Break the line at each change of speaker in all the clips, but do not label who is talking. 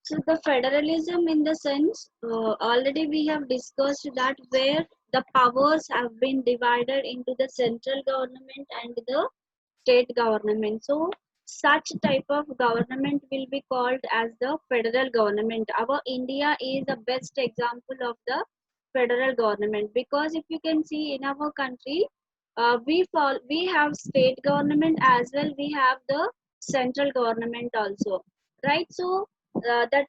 So the federalism in the sense, already we have discussed that where the powers have been divided into the central government and the state government. So such type of government will be called as the federal government. Our India is the best example of the federal government, because if you can see in our country, we have state government as well. We have the central government also, right? So that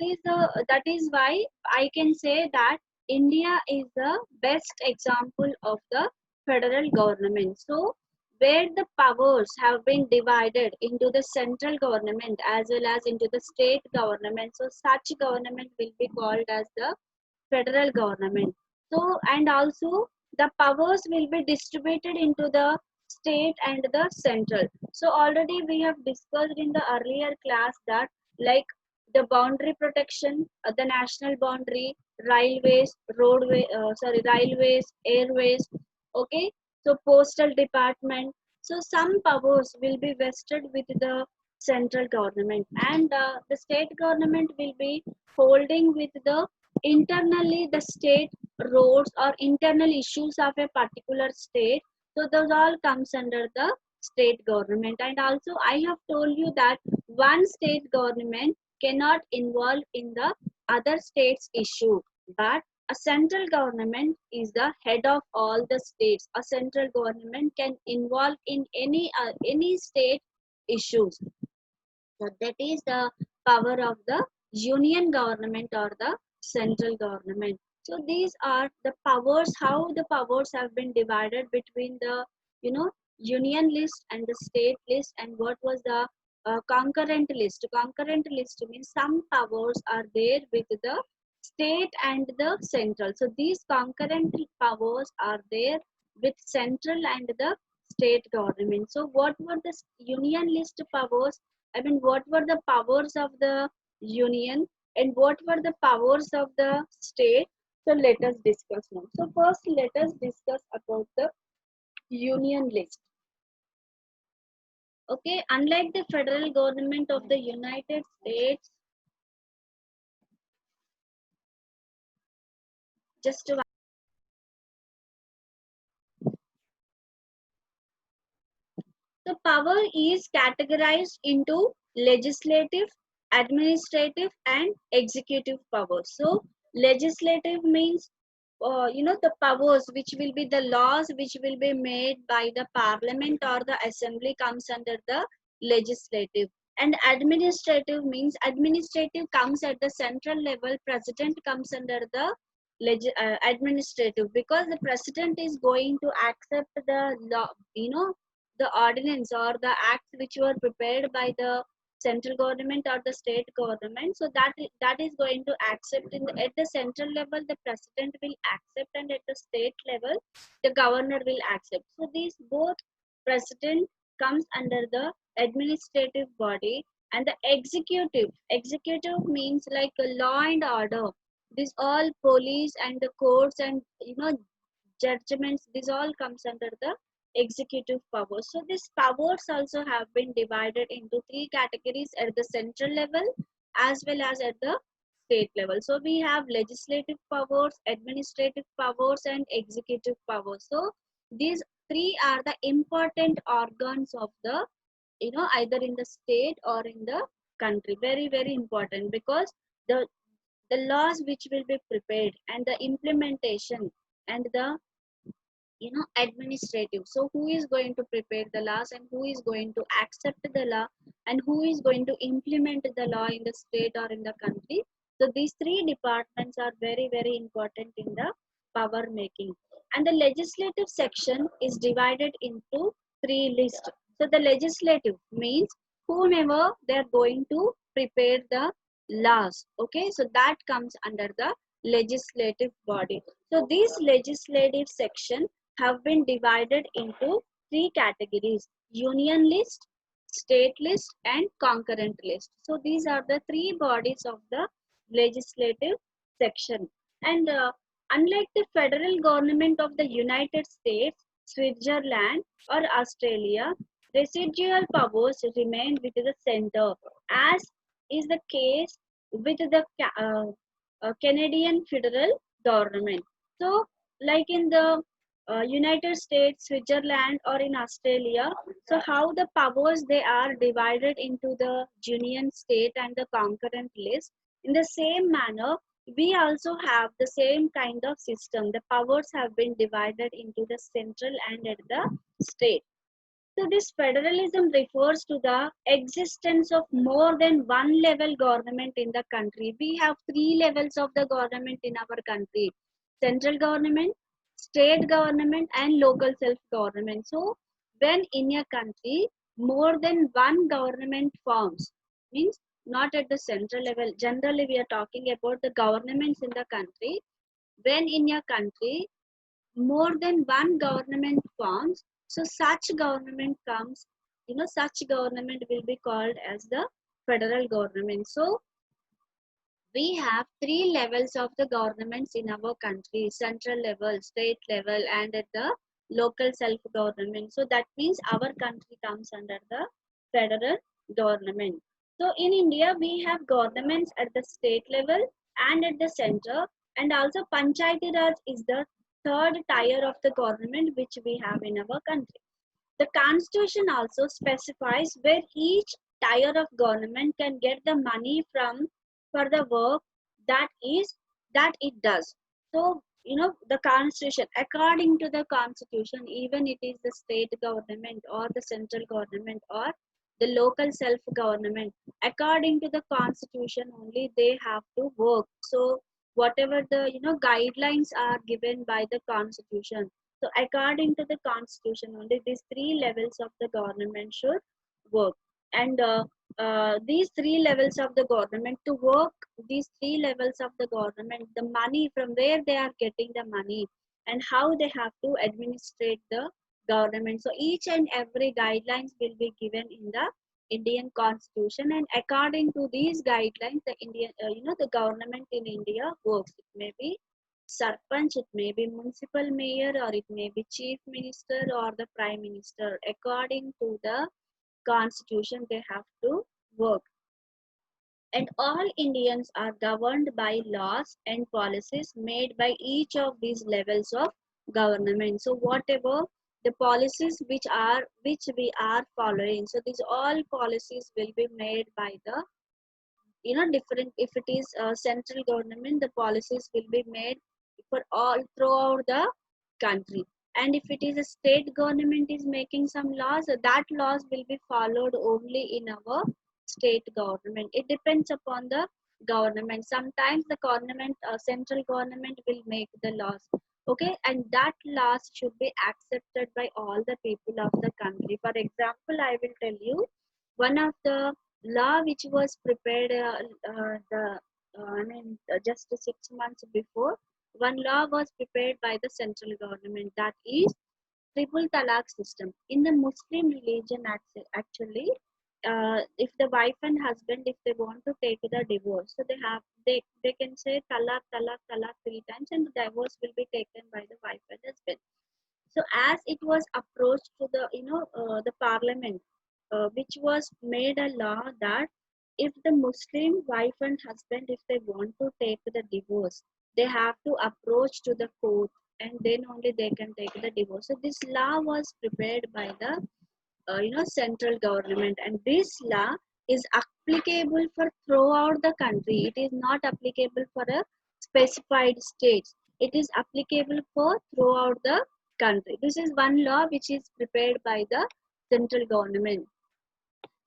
is why I can say that India is the best example of the federal government. So where the powers have been divided into the central government as well as into the state government, so such government will be called as the federal government. So and also the powers will be distributed into the state and the central. So already we have discussed in the earlier class that, like, the boundary protection, the national boundary, railways, airways, okay. So postal department. So some powers will be vested with the central government, and the state government will be holding with the internally the state roads or internal issues of a particular state. So those all comes under the state government. And also I have told you that one state government cannot involve in the other state's issue, but a central government is the head of all the states. A central government can involve in any state issues. So that is the power of the union government or the central government. So these are the powers, how the powers have been divided between the, union list and the state list, and what was the concurrent list. Concurrent list means some powers are there with the state and the central. So these concurrent powers are there with central and the state government. So what were the union list powers? I mean, what were the powers of the union and what were the powers of the state? So let us discuss now. So first, let us discuss about the union list. Okay, unlike the federal government of the United States, just the power is categorized into legislative, administrative, and executive powers. So legislative means, the powers which will be the laws which will be made by the parliament or the assembly comes under the legislative. And administrative means, administrative comes at the central level, president comes under the administrative, because the president is going to accept the law, the ordinance or the acts which were prepared by the central government or the state government. So that is going to accept at the central level, the president will accept, and at the state level the governor will accept. So these both president comes under the administrative body. And the executive means like a law and order. This all police and the courts and judgments, this all comes under the executive powers. So these powers also have been divided into three categories at the central level as well as at the state level. So we have legislative powers, administrative powers, and executive powers. So these three are the important organs of the, either in the state or in the country. Very, very important, because the the laws which will be prepared and the implementation and the, administrative. So who is going to prepare the laws and who is going to accept the law and who is going to implement the law in the state or in the country. So these three departments are very, very important in the power making. And the legislative section is divided into three lists. So the legislative means whomever they are going to prepare the laws. Okay, so that comes under the legislative body. So this legislative section have been divided into three categories: union list, state list, and concurrent list. So these are the three bodies of the legislative section. And unlike the federal government of the United States, Switzerland, or Australia, residual powers remain with the center, as is the case with the Canadian federal government. So, like in the United States, Switzerland, or in Australia, so how the powers they are divided into the union state and the concurrent list. In the same manner, we also have the same kind of system. The powers have been divided into the central and at the state. So this federalism refers to the existence of more than one level government in the country. We have three levels of the government in our country: central government, state government, and local self-government. So when in a country more than one government forms, means not at the central level. Generally, we are talking about the governments in the country. When in a country more than one government forms, so such government comes, such government will be called as the federal government. So we have three levels of the governments in our country: central level, state level, and at the local self government. So that means our country comes under the federal government. So in India we have governments at the state level and at the center, and also Panchayati Raj is the third tier of the government which we have in our country. The constitution also specifies where each tier of government can get the money from for the work that is that it does. So the constitution, according to the constitution, even it is the state government or the central government or the local self government, according to the constitution only they have to work. So whatever the guidelines are given by the constitution, so according to the constitution only these three levels of the government should work. And these three levels of the government to work, these three levels of the government, the money from where they are getting the money and how they have to administrate the government. So each and every guidelines will be given in the Indian constitution, and according to these guidelines the Indian the government in India works. It may be sarpanch, it may be municipal mayor, or it may be chief minister or the prime minister. According to the constitution they have to work. And all Indians are governed by laws and policies made by each of these levels of government. So whatever the policies which we are following, so these all policies will be made by the different. If it is central government, the policies will be made for all throughout the country. And if it is a state government is making some laws, that laws will be followed only in our state government. It depends upon the government. Sometimes the government central government will make the laws, okay, and that laws should be accepted by all the people of the country. For example, I will tell you one of the law which was prepared just 6 months before. One law was prepared by the central government, that is triple talaq system. In the Muslim religion, actually, if the wife and husband, if they want to take the divorce, so they can say talaq, talaq, talaq three times, and the divorce will be taken by the wife and husband. So as it was approached to the the parliament, which was made a law that if the Muslim wife and husband, if they want to take the divorce, they have to approach to the court, and then only they can take the divorce. So this law was prepared by the central government, and this law is applicable for throughout the country. It is not applicable for a specified states. It is applicable for throughout the country. This is one law which is prepared by the central government.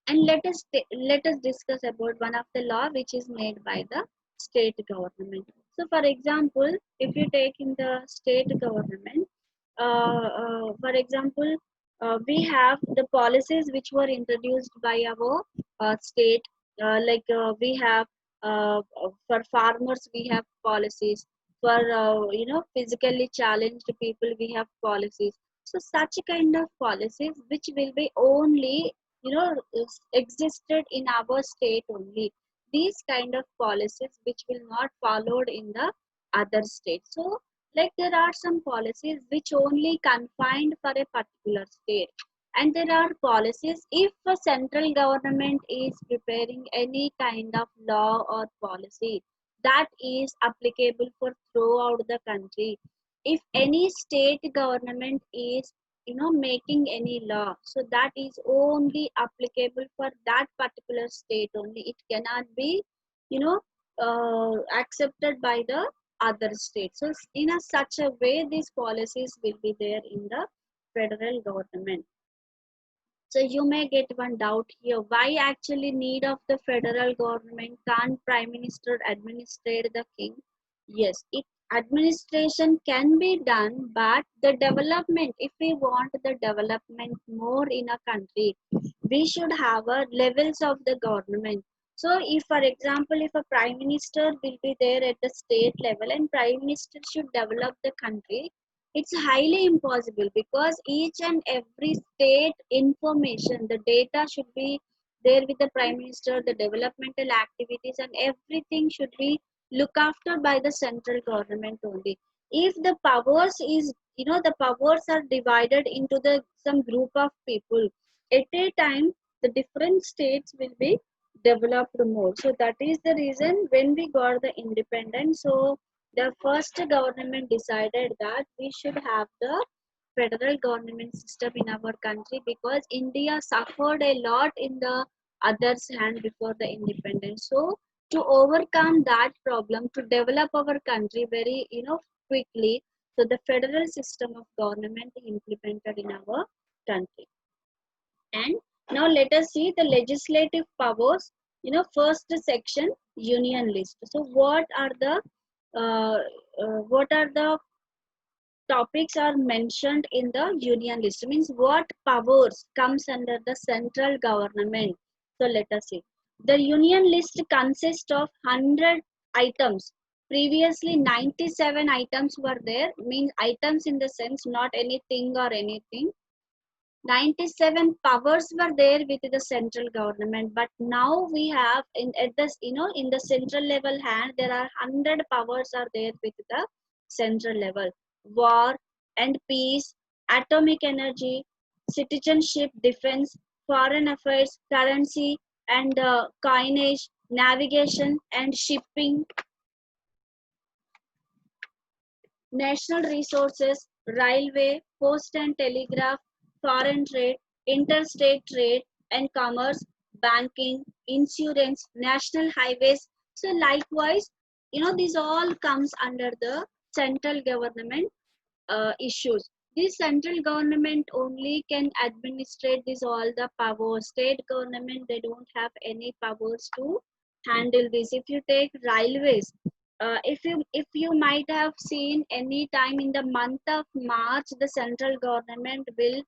And let us discuss about one of the law which is made by the state government. So for example, if you take in the state government, for example, we have the policies which were introduced by our state, we have for farmers we have policies, for physically challenged people we have policies. So such kind of policies which will be only existed in our state only. These kind of policies which will not followed in the other states. So like there are some policies which only confined for a particular state. And there are policies. If a central government is preparing any kind of law or policy that is applicable for throughout the country, if any state government is making any law, so that is only applicable for that particular state only. It cannot be you know accepted by the other states. So in a such a way, these policies will be there in the federal government. So you may get one doubt here. Why actually need of the federal government? Can't Prime Minister administrate the king? Yes, it administration can be done, but the development, if we want the development more in a country, we should have a levels of the government. So if for example, if a prime minister will be there at the state level and prime minister should develop the country, it's highly impossible because each and every state information, the data should be there with the prime minister, the developmental activities and everything should be looked after by the central government only. If the powers is, the powers are divided into the some group of people, at a time the different states will be developed more. So that is the reason when we got the independence, so the first government decided that we should have the federal government system in our country because India suffered a lot in the others hand before the independence. So to overcome that problem, to develop our country very quickly, so the federal system of government implemented in our country. And now let us see the legislative powers. First section, union list. So uh, what are the topics are mentioned in the union list? Means what powers comes under the central government? So let us see. The union list consists of 100 items. Previously 97 items were there. Means items in the sense not anything or anything. 97 powers were there with the central government, but now we have in at this in the central level hand there are 100 powers are there with the central level: war and peace, atomic energy, citizenship, defense, foreign affairs, currency and coinage, navigation and shipping, national resources, railway, post and telegraph, foreign trade, interstate trade and commerce, banking, insurance, national highways. So likewise, these all comes under the central government issues. This central government only can administrate this all the power. State government, they don't have any powers to handle this. If you take railways, if you might have seen any time in the month of March, the central government will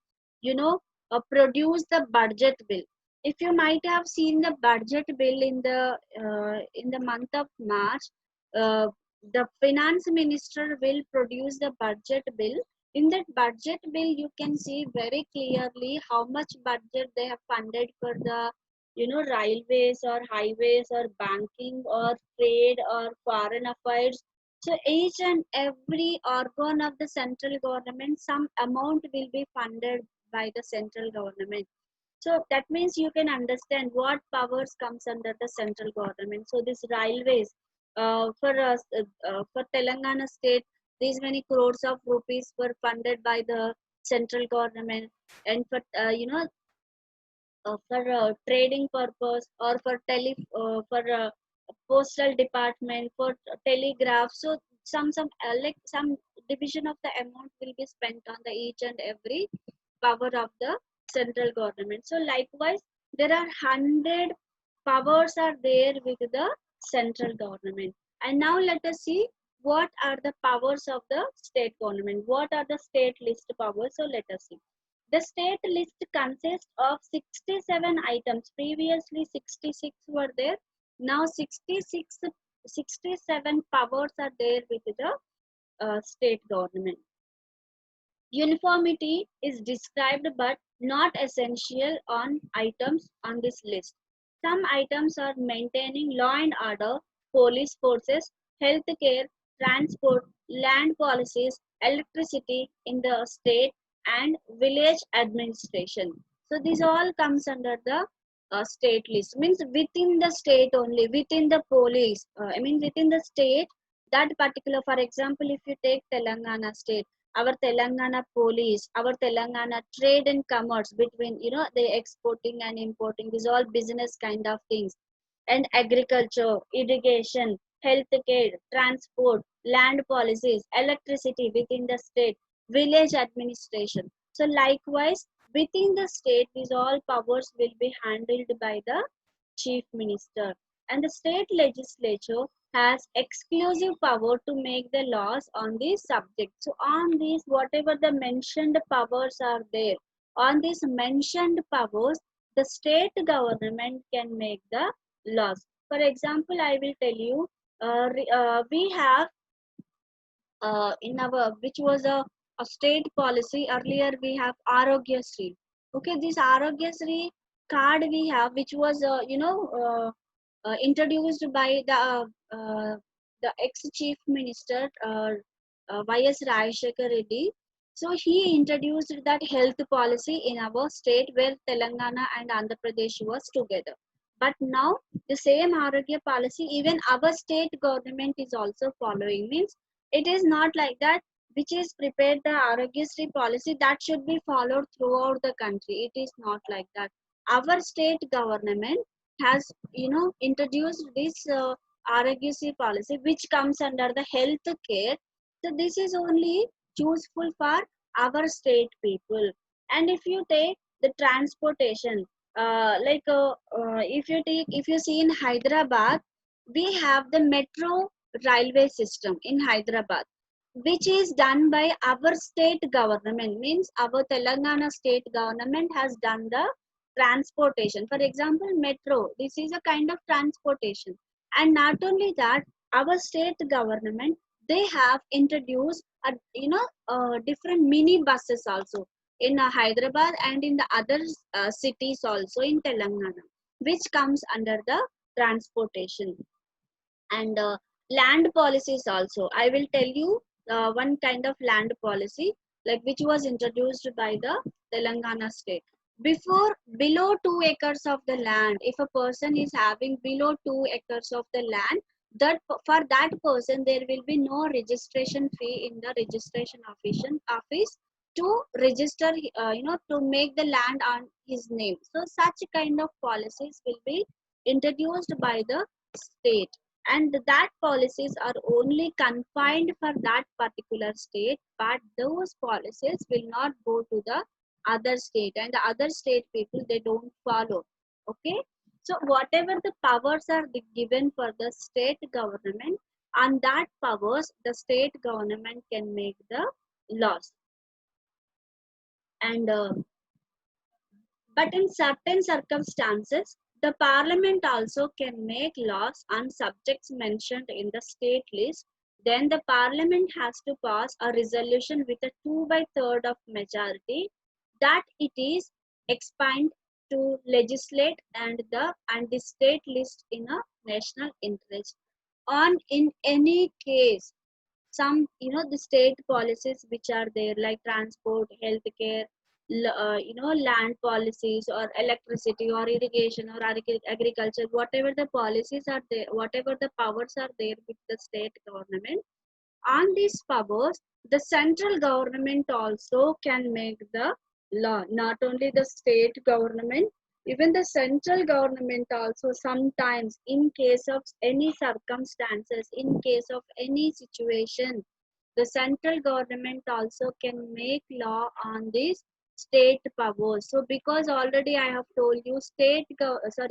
produce the budget bill. If you might have seen the budget bill in the month of March, uh, the finance minister will produce the budget bill. In that budget bill you can see very clearly how much budget they have funded for the railways or highways or banking or trade or foreign affairs. So each and every organ of the central government, some amount will be funded by the central government. So that means you can understand what powers comes under the central government. So this railways, for Telangana state, these many crores of rupees were funded by the central government, and for trading purpose or for postal department, for telegraph. So like some division of the amount will be spent on the each and every power of the central government. So likewise, there are 100 powers are there with the central government. And now let us see what are the powers of the state government. What are the state list powers? So let us see. The state list consists of 67 items. Previously 66 were there. Now 67 powers are there with the state government. Uniformity is described but not essential on items on this list. Some items are maintaining law and order, police forces, healthcare, transport, land policies, electricity in the state, and village administration. So this all comes under the state list. Means within the state only, within the police. I mean within the state, that particular. For example, if you take Telangana state, our Telangana police, our Telangana trade and commerce between, the exporting and importing. These all business kind of things, and agriculture, irrigation, healthcare, transport, land policies, electricity within the state, village administration. So likewise, within the state, these all powers will be handled by the chief minister. And the state legislature has exclusive power to make the laws on these subjects. So on these, whatever the mentioned powers are there, on these mentioned powers, the state government can make the laws. For example, I will tell you, we have in our, which was a state policy earlier, we have Arogya Sri. Okay, this Arogya Sri card we have, which was introduced by the ex chief minister Y.S. Rajashekar Reddy. So he introduced that health policy in our state where Telangana and Andhra Pradesh was together. But now the same Arogya policy, even our state government is also following. Means it is not like that, which is prepared the Arogya Sri policy that should be followed throughout the country. It is not like that. Our state government has, introduced this Arogya Sri policy, which comes under the health care. So this is only useful for our state people. And if you take the transportation, if you see in Hyderabad, we have the metro railway system in Hyderabad, which is done by our state government. Means our Telangana state government has done the transportation. For example, metro. This is a kind of transportation. And not only that, our state government, they have introduced different mini buses also in Hyderabad and in the other cities also in Telangana, which comes under the transportation. And land policies also, I will tell you one kind of land policy, like which was introduced by the Telangana state. Before, below 2 acres of the land, if a person is having below 2 acres of the land, that for that person there will be no registration fee in the registration office to register, to make the land on his name. So such kind of policies will be introduced by the state, and that policies are only confined for that particular state, but those policies will not go to the other state, and the other state people, they don't follow. Okay, so whatever the powers are given for the state government, on that powers the state government can make the laws. And but in certain circumstances, the parliament also can make laws on subjects mentioned in the state list. Then the parliament has to pass a resolution with a 2 by 3rd of majority that it is expand to legislate and the state list in a national interest. On in any case, some, the state policies which are there, like transport, healthcare, land policies, or electricity, or irrigation, or agriculture, whatever the policies are there, whatever the powers are there with the state government, on these powers the central government also can make the law. Not only the state government, even the central government also, sometimes in case of any circumstances, in case of any situation, the central government also can make law on these state powers. So because already I have told you,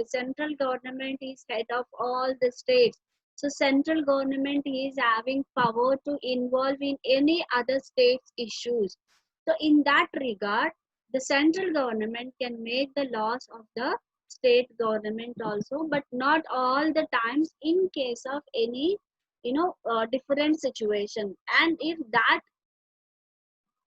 central government is head of all the states. So central government is having power to involve in any other state's issues. So in that regard, the central government can make the laws of the state government also, but not all the times in case of any, different situation. And if that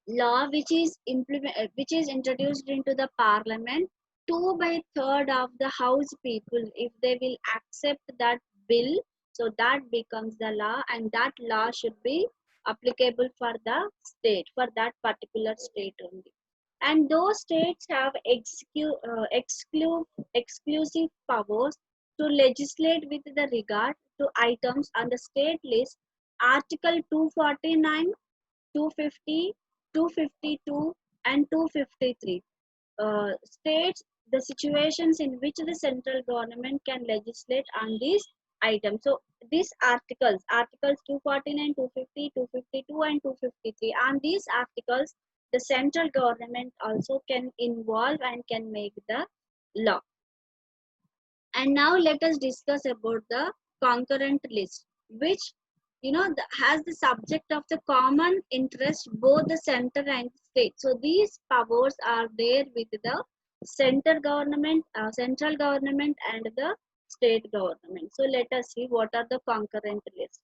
law which is introduced into the parliament, 2 by 3rd of the house people, if they will accept that bill, so that becomes the law, and that law should be applicable for the state, for that particular state only. And those states have exclusive powers to legislate with the regard to items on the state list. Article 249, 250, 252, and 253 states the situations in which the central government can legislate on these items. So these articles 249, 250, 252, and 253, on these articles, the central government also can involve and can make the law. And now let us discuss about the concurrent list, which has the subject of the common interest both the center and state. So these powers are there with the central government and the state government. So let us see what are the concurrent lists.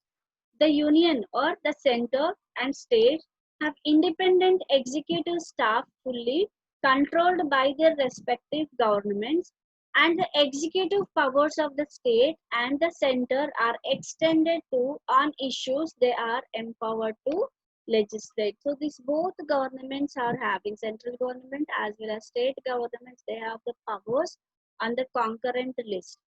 The union or the center and state have independent executive staff fully controlled by their respective governments, and the executive powers of the state and the center are extended to on issues they are empowered to legislate. So these both governments are having, central government as well as state governments, they have the powers on the concurrent list.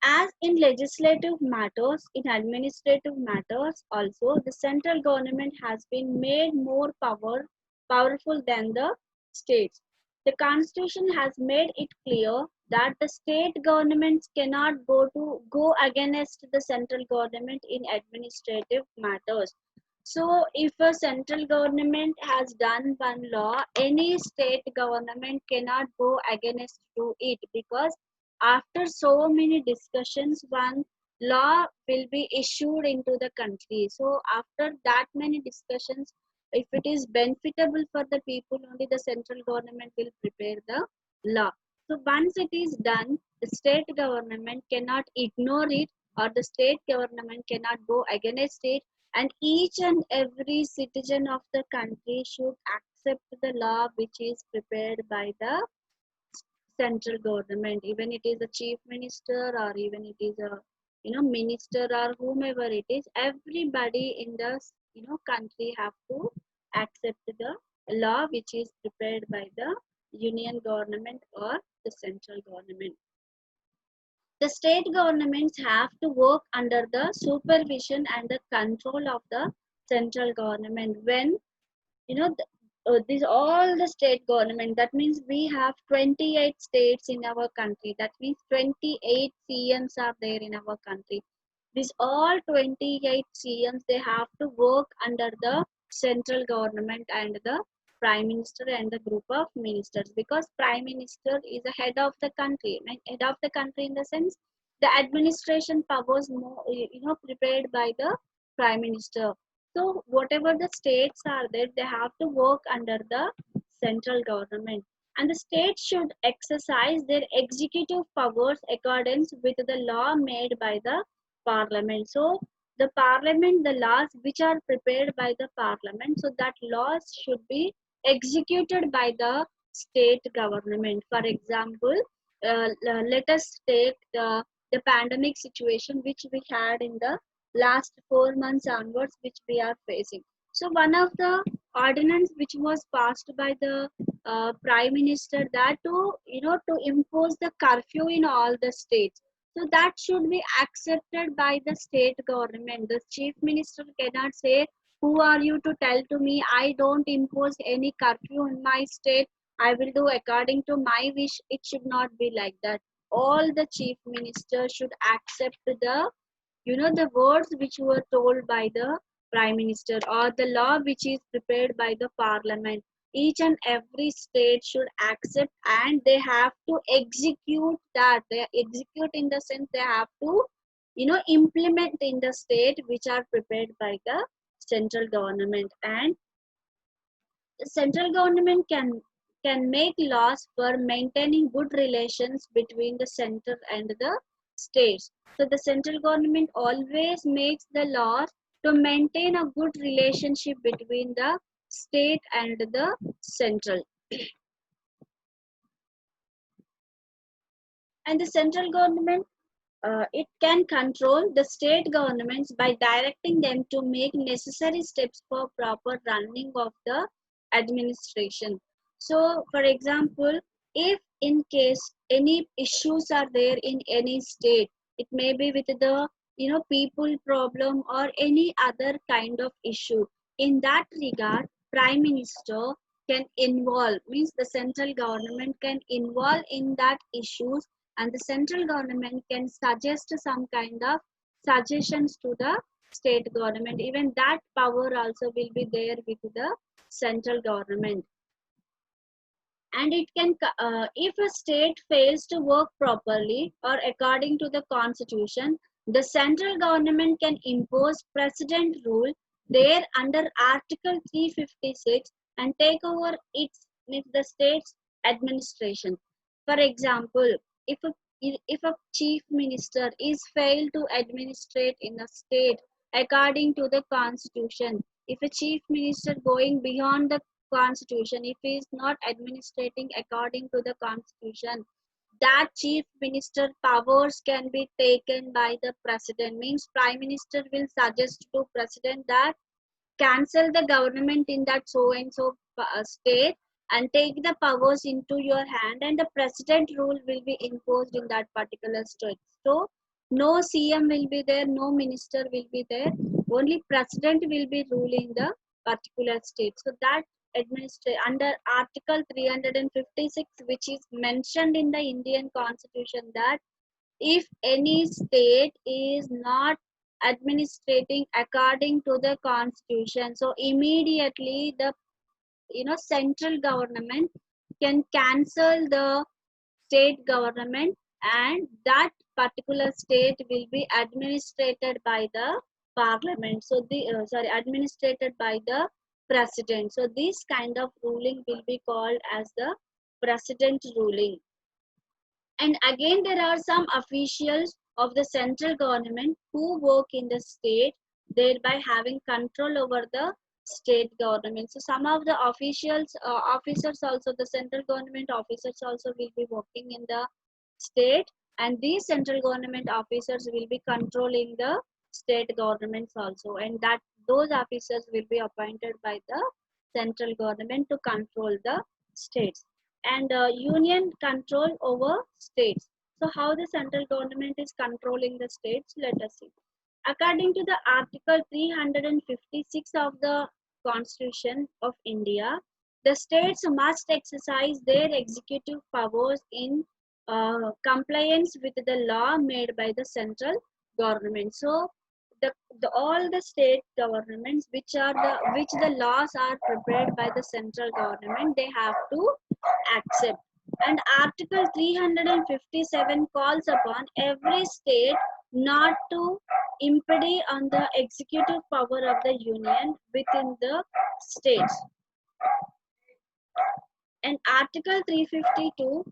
As in legislative matters, in administrative matters also, the central government has been made more powerful than the states. The constitution has made it clear that the state governments cannot go against the central government in administrative matters. So if a central government has done one law, any state government cannot go against to it, because after so many discussions, one law will be issued into the country. So after that many discussions, if it is benefitable for the people, only the central government will prepare the law. So once it is done, the state government cannot ignore it, or the state government cannot go against it, and each and every citizen of the country should accept the law which is prepared by the central government, even it is a chief minister or even it is a minister or whomever it is, everybody in the country have to accept the law which is prepared by the union government or the central government. The state governments have to work under the supervision and the control of the central government. When these all the state government, that means we have 28 states in our country, that means 28 CMs are there in our country. These all 28 CMs, they have to work under the central government and the prime minister and the group of ministers, because prime minister is the head of the country. Head of the country in the sense, the administration powers more prepared by the prime minister. So whatever the states are there, they have to work under the central government, and the states should exercise their executive powers accordance with the law made by the parliament. So the parliament, the laws which are prepared by the parliament, so that laws should be executed by the state government. For example, let us take the pandemic situation which we had in the last 4 months onwards, which we are facing. So one of the ordinance which was passed by the prime minister, that to impose the curfew in all the states. So that should be accepted by the state government. The chief minister cannot say, who are you to tell to me? I don't impose any curfew in my state. I will do according to my wish. It should not be like that. All the chief ministers should accept the words which were told by the prime minister, or the law which is prepared by the parliament. Each and every state should accept, and they have to execute that. They execute in the sense, they have to implement in the state which are prepared by the central government. And the central government can make laws for maintaining good relations between the center and the states. So the central government always makes the laws to maintain a good relationship between the state and the central. And the central government it can control the state governments by directing them to make necessary steps for proper running of the administration. So, for example, if in case any issues are there in any state, it may be with the people problem or any other kind of issue. In that regard, Prime Minister can involve, means the central government can involve in that issues, and the central government can suggest some kind of suggestions to the state government. Even that power also will be there with the central government. And it can if a state fails to work properly or according to the constitution, the central government can impose president rule there under article 356 and take over its with the state's administration. For example, if a if a chief minister is failed to administrate in a state according to the constitution, if a chief minister going beyond the constitution, if he is not administrating according to the constitution, that chief minister powers can be taken by the president. Means prime minister will suggest to president that cancel the government in that so and so state and take the powers into your hand, and the president rule will be imposed in that particular state. So no cm will be there, no minister will be there, only president will be ruling the particular state. So that administrate under article 356, which is mentioned in the Indian constitution, that if any state is not administrating according to the constitution, so immediately the central government can cancel the state government, and that particular state will be administrated by the parliament. So the administrated by the president. So this kind of ruling will be called as the president ruling. And again, there are some officials of the central government who work in the state, thereby having control over the state government. So some of the officials, officers also, the central government officers also will be working in the state, and these central government officers will be controlling the state governments also, and that those officers will be appointed by the central government to control the states. And union control over states. So how the central government is controlling the states, let us see. According to the article 356 of the constitution of India, the states must exercise their executive powers in compliance with the law made by the central government. So all the state governments which the laws are prepared by the central government, they have to accept. And article 357 calls upon every state not to impede on the executive power of the union within the states. And article 352,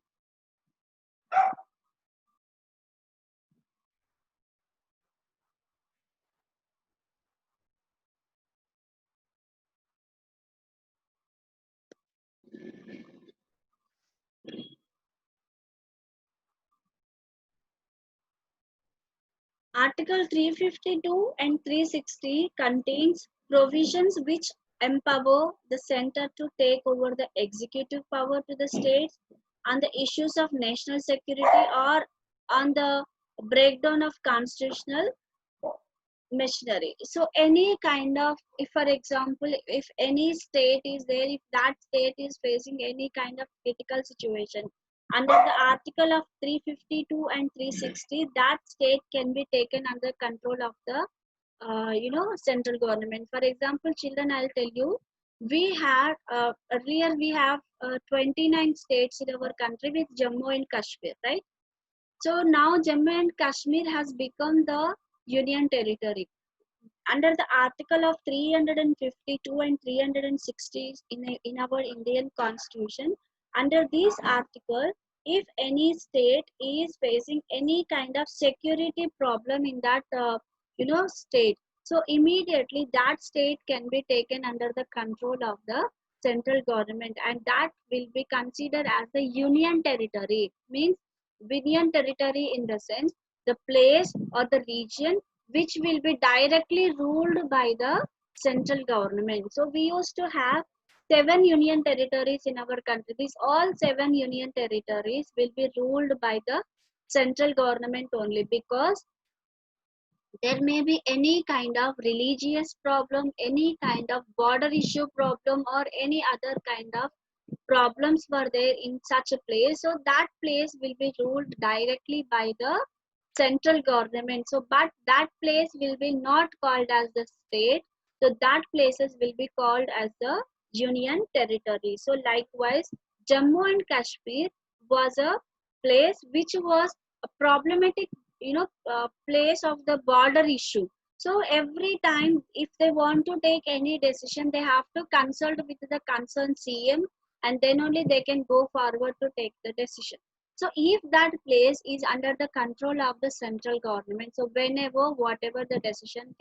Article 352 and 360 contains provisions which empower the center to take over the executive power to the states on the issues of national security or on the breakdown of constitutional machinery. So any kind of, if for example, if any state is there, if that state is facing any kind of critical situation, under the article of 352 and 360, that state can be taken under control of the central government. For example, children, I'll tell you, we had earlier we have 29 states in our country with Jammu and Kashmir, right? So now Jammu and Kashmir has become the union territory under the article of 352 and 360 in our Indian constitution. Under this article, if any state is facing any kind of security problem in that state, so immediately that state can be taken under the control of the central government, and that will be considered as the union territory. Means union territory in the sense the place or the region which will be directly ruled by the central government. So we used to have 7 union territories in our country. These all 7 union territories will be ruled by the central government only, because there may be any kind of religious problem, any kind of border issue problem, or any other kind of problems were there in such a place. So that place will be ruled directly by the central government. So but that place will be not called as the state. So that places will be called as the union territory. So likewise, Jammu and Kashmir was a place which was a problematic, place of the border issue. So every time if they want to take any decision, they have to consult with the concerned CM, and then only they can go forward to take the decision. So if that place is under the control of the central government, so whenever whatever the decision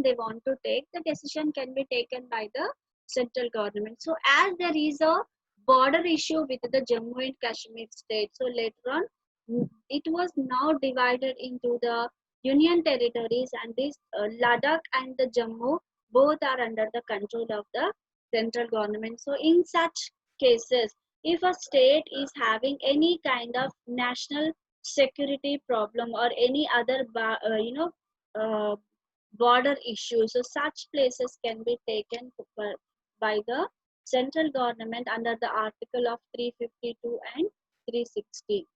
they want to take, the decision can be taken by the central government. So as there is a border issue with the Jammu and Kashmir state, so later on, it was now divided into the union territories, and this Ladakh and the Jammu both are under the control of the central government. So in such cases, if a state is having any kind of national security problem or any other uh, border issues, so such places can be taken by the central government under the article of 352 and 360.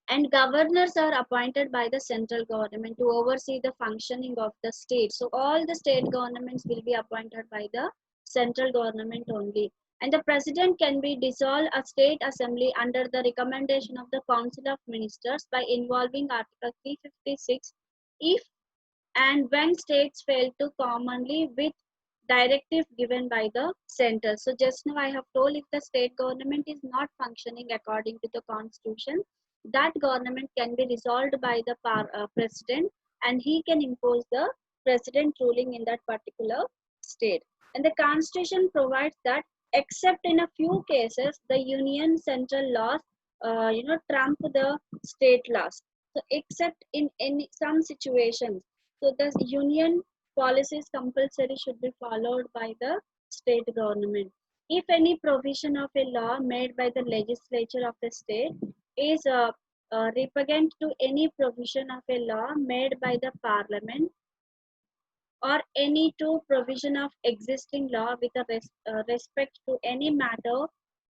And governors are appointed by the central government to oversee the functioning of the state. So all the state governments will be appointed by the central government only. And the president can be dissolve a state assembly under the recommendation of the council of ministers by involving article 356 if and when states fail to commonly with directive given by the center. So just now I have told, if the state government is not functioning according to the constitution, that government can be resolved by the president, and he can impose the president ruling in that particular state. And the constitution provides that except in a few cases, the union central laws, trump the state laws. So except in any some situations, so the union policies compulsory should be followed by the state government. If any provision of a law made by the legislature of the state is repugnant to any provision of a law made by the parliament, or any to provision of existing law with a respect to any matter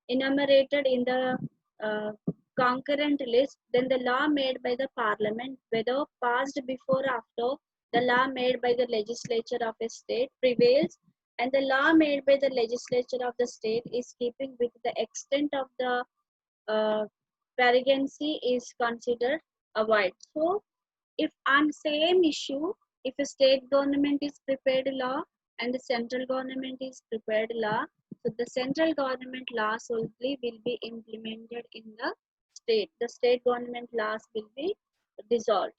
enumerated in the uh, concurrent list, then the law made by the parliament, whether passed before or after the law made by the legislature of a state, prevails, and the law made by the legislature of the state is keeping with the extent of the uh, pruriency is considered avoid. So if on same issue, if a state government is prepared law and the central government is prepared law, so the central government laws only will be implemented in the state. The state government laws will be dissolved.